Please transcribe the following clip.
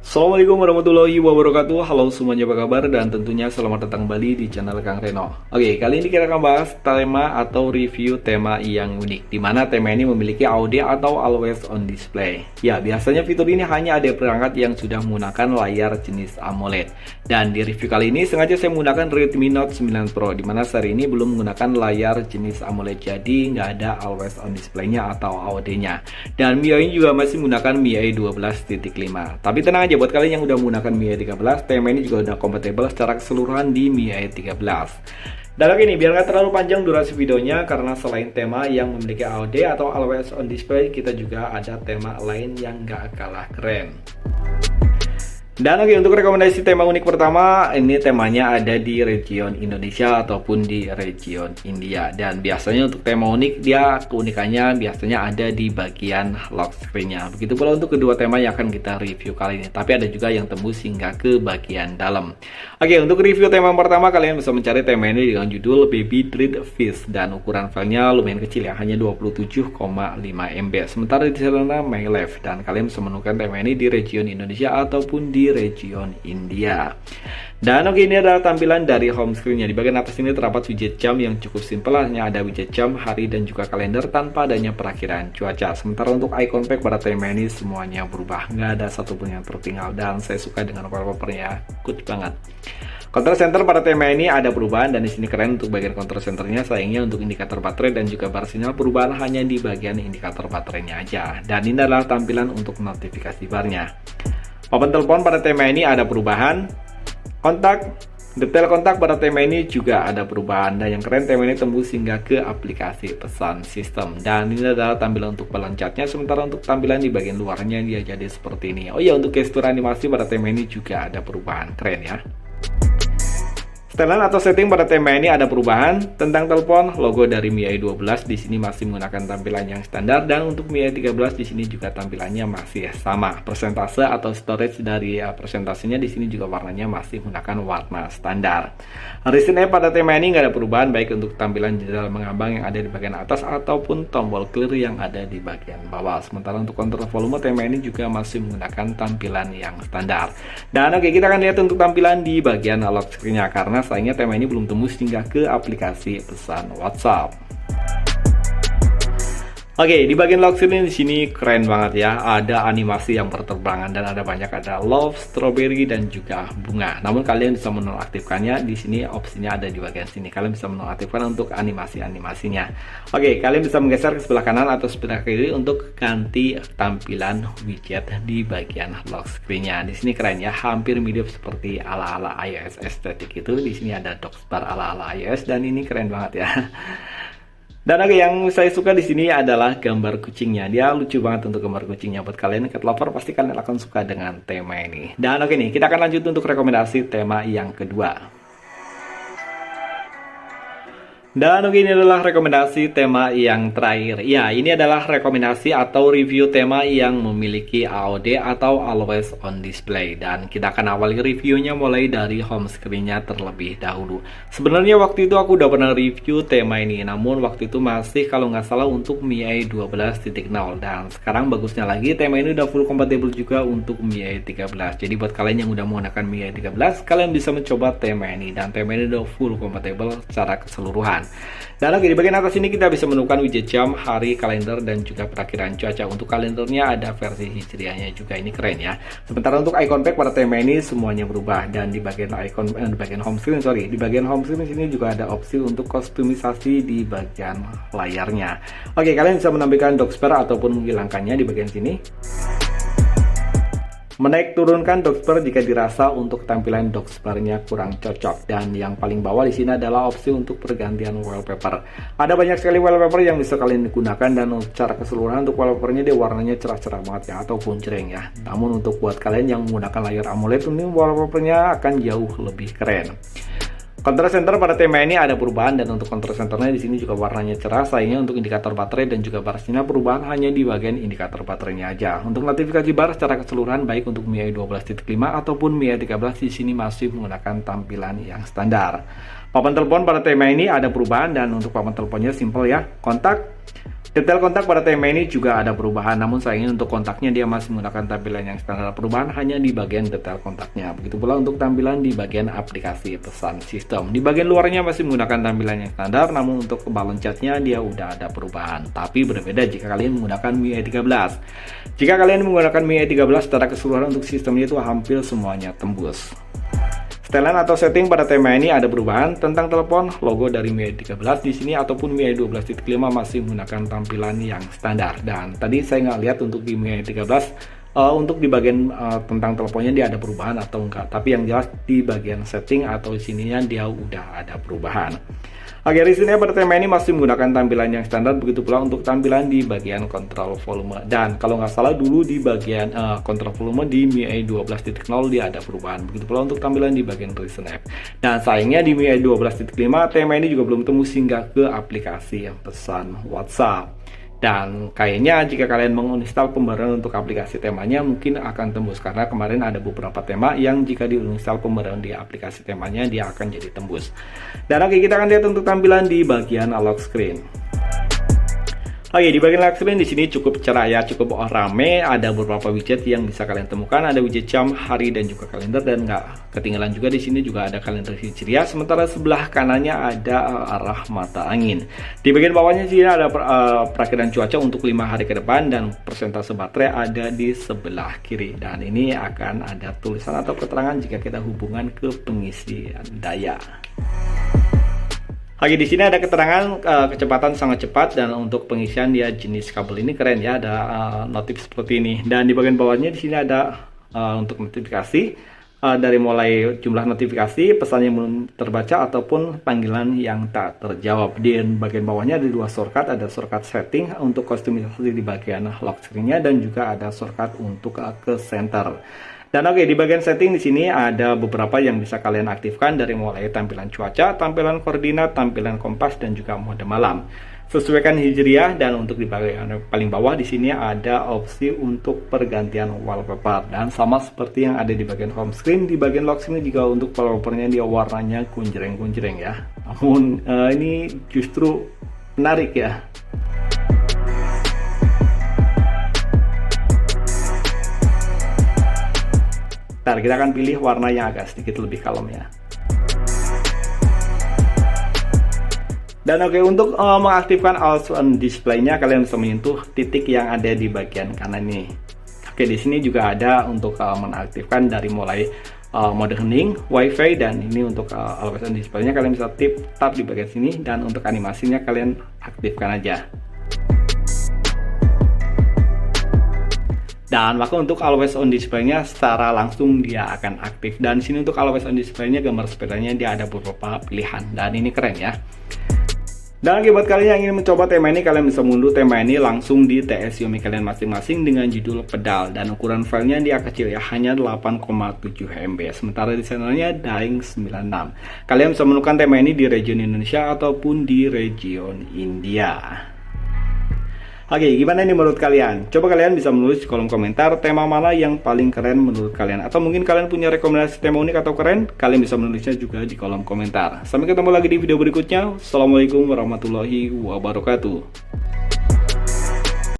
Assalamualaikum warahmatullahi wabarakatuh. Halo semuanya, apa kabar? Dan tentunya selamat datang kembali di channel Kang Reno. Oke, kali ini kita akan bahas tema atau review tema yang unik, dimana tema ini memiliki audio atau always on display. Ya, biasanya fitur ini hanya ada perangkat yang sudah menggunakan layar jenis AMOLED. Dan di review kali ini sengaja saya menggunakan Redmi Note 9 Pro, dimana seri ini belum menggunakan layar jenis AMOLED, jadi nggak ada always on display-nya atau AOD-nya. Dan MIUI juga masih menggunakan MIUI 12.5. Tapi tenang aja, buat kalian yang udah menggunakan MIUI 13, tema ini juga udah kompatibel secara keseluruhan di MIUI 13. Dan oke nih, biar nggak terlalu panjang durasi videonya, karena selain tema yang memiliki AOD atau always on display, kita juga ada tema lain yang nggak kalah keren. Dan oke, untuk rekomendasi tema unik pertama, ini temanya ada di region Indonesia ataupun di region India. Dan biasanya untuk tema unik, dia keunikannya biasanya ada di bagian lock screen-nya. Begitu pula untuk kedua tema yang akan kita review kali ini. Tapi ada juga yang tembus hingga ke bagian dalam. Oke, untuk review tema pertama, kalian bisa mencari tema ini dengan judul Baby Dread Fish. Dan ukuran filenya lumayan kecil ya, hanya 27,5 MB. Sementara di sana My Life. Dan kalian bisa menemukan tema ini di region Indonesia ataupun di region India. Dan oke, ini adalah tampilan dari home screen-nya. Di bagian atas ini terdapat widget jam yang cukup simpel, hanya ada widget jam, hari, dan juga kalender tanpa adanya perakiraan cuaca. Sementara untuk icon pack pada tema ini semuanya berubah, nggak ada satupun yang tertinggal, dan saya suka dengan wallpaper-nya, good banget. Control center pada tema ini ada perubahan, dan di sini keren untuk bagian control centernya. Sayangnya untuk indikator baterai dan juga bar sinyal perubahan hanya di bagian indikator baterainya aja. Dan ini adalah tampilan untuk notifikasi barnya. Papan telepon pada tema ini ada perubahan. Kontak, detail kontak pada tema ini juga ada perubahan. Dan yang keren, tema ini tembus hingga ke aplikasi pesan sistem. Dan ini adalah tampilan untuk pelencatnya. Sementara untuk tampilan di bagian luarnya dia jadi seperti ini. Oh iya, untuk gestur animasi pada tema ini juga ada perubahan. Keren ya. Setelan atau setting pada tema ini ada perubahan. Tentang telepon, logo dari MIUI 12 di sini masih menggunakan tampilan yang standar, dan untuk MIUI 13 di sini juga tampilannya masih sama. Persentase atau storage dari persentasenya di sini juga warnanya masih menggunakan warna standar. Recent App pada tema ini nggak ada perubahan, baik untuk tampilan jendela mengambang yang ada di bagian atas ataupun tombol clear yang ada di bagian bawah. Sementara untuk kontrol volume, tema ini juga masih menggunakan tampilan yang standar. Dan oke, kita akan lihat untuk tampilan di bagian lock screen-nya, karena sayangnya tema ini belum tembus hingga ke aplikasi pesan WhatsApp. Oke, di bagian lock screen di sini keren banget ya. Ada animasi yang berterbangan dan ada love, strawberry, dan juga bunga. Namun kalian bisa menonaktifkannya. Di sini opsinya ada di bagian sini. Kalian bisa menonaktifkan untuk animasinya. Oke, kalian bisa menggeser ke sebelah kanan atau sebelah kiri untuk ganti tampilan widget di bagian lock screen-nya. Di sini keren ya, hampir mirip seperti ala-ala iOS estetik itu. Di sini ada docksbar ala-ala iOS dan ini keren banget ya. Dan oke, yang saya suka di sini adalah gambar kucingnya. Dia lucu banget untuk gambar kucingnya. Buat kalian cat lover, pasti kalian akan suka dengan tema ini. Dan oke nih, kita akan lanjut untuk rekomendasi tema yang kedua. Dan oke, ini adalah rekomendasi tema yang terakhir. Ya, ini adalah rekomendasi atau review tema yang memiliki AOD atau always on display. Dan kita akan awali reviewnya mulai dari home screen-nya terlebih dahulu. Sebenarnya waktu itu aku udah pernah review tema ini, namun waktu itu masih kalau nggak salah untuk MIUI 12.0. Dan sekarang bagusnya lagi, tema ini udah full kompatibel juga untuk MIUI 13. Jadi buat kalian yang udah menggunakan MIUI 13, kalian bisa mencoba tema ini. Dan tema ini udah full kompatibel secara keseluruhan. Dan oke, di bagian atas ini kita bisa menemukan widget jam, hari, kalender, dan juga perakiraan cuaca. Untuk kalendernya ada versi hijriahnya juga, ini keren ya. Sementara untuk icon pack pada tema ini semuanya berubah. Dan di bagian di bagian home screen, di bagian home screen sini juga ada opsi untuk kostumisasi di bagian layarnya. Oke, kalian bisa menampilkan docksbar ataupun menghilangkannya di bagian sini. Menaik turunkan docksbar jika dirasa untuk tampilan docksbarnya kurang cocok. Dan yang paling bawah di sini adalah opsi untuk pergantian wallpaper. Ada banyak sekali wallpaper yang bisa kalian gunakan, dan secara keseluruhan untuk wallpapernya dia warnanya cerah-cerah banget ya, atau kuncreng ya. Namun untuk buat kalian yang menggunakan layar AMOLED, ini wallpapernya akan jauh lebih keren. Control center pada tema ini ada perubahan, dan untuk control centernya di sini juga warnanya cerah. Sayangnya untuk indikator baterai dan juga bar sinyal perubahan hanya di bagian indikator baterainya aja. Untuk notifikasi bar secara keseluruhan baik untuk MIUI 12.5 ataupun MIUI 13 di sini masih menggunakan tampilan yang standar. Papan telepon pada tema ini ada perubahan, dan untuk papan teleponnya simple ya. Kontak, Detail kontak pada tema ini juga ada perubahan, namun sayangnya untuk kontaknya dia masih menggunakan tampilan yang standar. Perubahan hanya di bagian detail kontaknya. Begitu pula untuk tampilan di bagian aplikasi pesan sistem. Di bagian luarnya masih menggunakan tampilan yang standar, namun untuk balon chatnya dia udah ada perubahan. Tapi berbeda jika kalian menggunakan MIUI 13. Jika kalian menggunakan MIUI 13, secara keseluruhan untuk sistemnya itu hampir semuanya tembus. Setelan atau setting pada tema ini ada perubahan tentang telepon, logo dari MIUI 13 di sini ataupun MIUI 12.5 masih menggunakan tampilan yang standar. Dan tadi saya nggak lihat untuk di MIUI 13 untuk di bagian tentang teleponnya dia ada perubahan atau enggak. Tapi yang jelas di bagian setting atau sininya dia udah ada perubahan. Oke, di sini pada tema ini masih menggunakan tampilan yang standar, begitu pula untuk tampilan di bagian kontrol volume. Dan kalau nggak salah dulu di bagian kontrol volume di MIUI 12.0 dia ada perubahan, begitu pula untuk tampilan di bagian Recent App. Dan sayangnya di MIUI 12.5 tema ini juga belum tembus hingga ke aplikasi pesan WhatsApp. Dan kayaknya jika kalian menginstal pembaruan untuk aplikasi temanya mungkin akan tembus, karena kemarin ada beberapa tema yang jika diinstal pembaruan di aplikasi temanya dia akan jadi tembus. Dan oke, kita akan lihat untuk tampilan di bagian lock screen. Oke, di bagian lock screen di sini cukup cerah ya, cukup rame. Ada beberapa widget yang bisa kalian temukan. Ada widget jam, hari, dan juga kalender. Dan nggak ketinggalan juga di sini juga ada kalender hijriah. Sementara sebelah kanannya ada arah mata angin. Di bagian bawahnya sini ada perakiraan cuaca untuk 5 hari ke depan dan persentase baterai ada di sebelah kiri. Dan ini akan ada tulisan atau keterangan jika kita hubungan ke pengisi daya. Oke, di sini ada keterangan kecepatan sangat cepat, dan untuk pengisian dia jenis kabel ini keren ya, ada notif seperti ini. Dan di bagian bawahnya di sini ada untuk notifikasi dari mulai jumlah notifikasi, pesan yang belum terbaca ataupun panggilan yang tak terjawab. Di bagian bawahnya ada 2 shortcut, ada shortcut setting untuk kustomisasi di bagian lock screen-nya dan juga ada shortcut untuk ke center. Dan oke, di bagian setting di sini ada beberapa yang bisa kalian aktifkan dari mulai tampilan cuaca, tampilan koordinat, tampilan kompas, dan juga mode malam. Sesuaikan hijriah. Dan untuk di bagian paling bawah di sini ada opsi untuk pergantian wallpaper, dan sama seperti yang ada di bagian home screen. Di bagian lock screen juga untuk wallpapernya dia warnanya kunjreng-kunjreng ya. Namun ini justru menarik ya. Ntar kita akan pilih warna yang agak sedikit lebih kalem ya. Dan oke, untuk mengaktifkan always on display-nya kalian bisa menyentuh titik yang ada di bagian kanan ini. Oke, di sini juga ada untuk mengaktifkan dari mulai mode hening, wifi, dan ini untuk always on display-nya kalian bisa tap di bagian sini, dan untuk animasinya kalian aktifkan aja. Dan maka untuk always on display-nya secara langsung dia akan aktif. Dan di sini untuk always on display-nya gambar sepedanya dia ada beberapa pilihan, dan ini keren ya. Dan buat kalian yang ingin mencoba tema ini, kalian bisa mengunduh tema ini langsung di TS Xiaomi kalian masing-masing dengan judul pedal, dan ukuran filenya dia kecil ya, hanya 8,7 MB. Sementara desainnya Daing 96. Kalian bisa menemukan tema ini di region Indonesia ataupun di region India. Oke, gimana nih menurut kalian? Coba kalian bisa menulis di kolom komentar tema mana yang paling keren menurut kalian. Atau mungkin kalian punya rekomendasi tema unik atau keren, kalian bisa menulisnya juga di kolom komentar. Sampai ketemu lagi di video berikutnya. Assalamualaikum warahmatullahi wabarakatuh.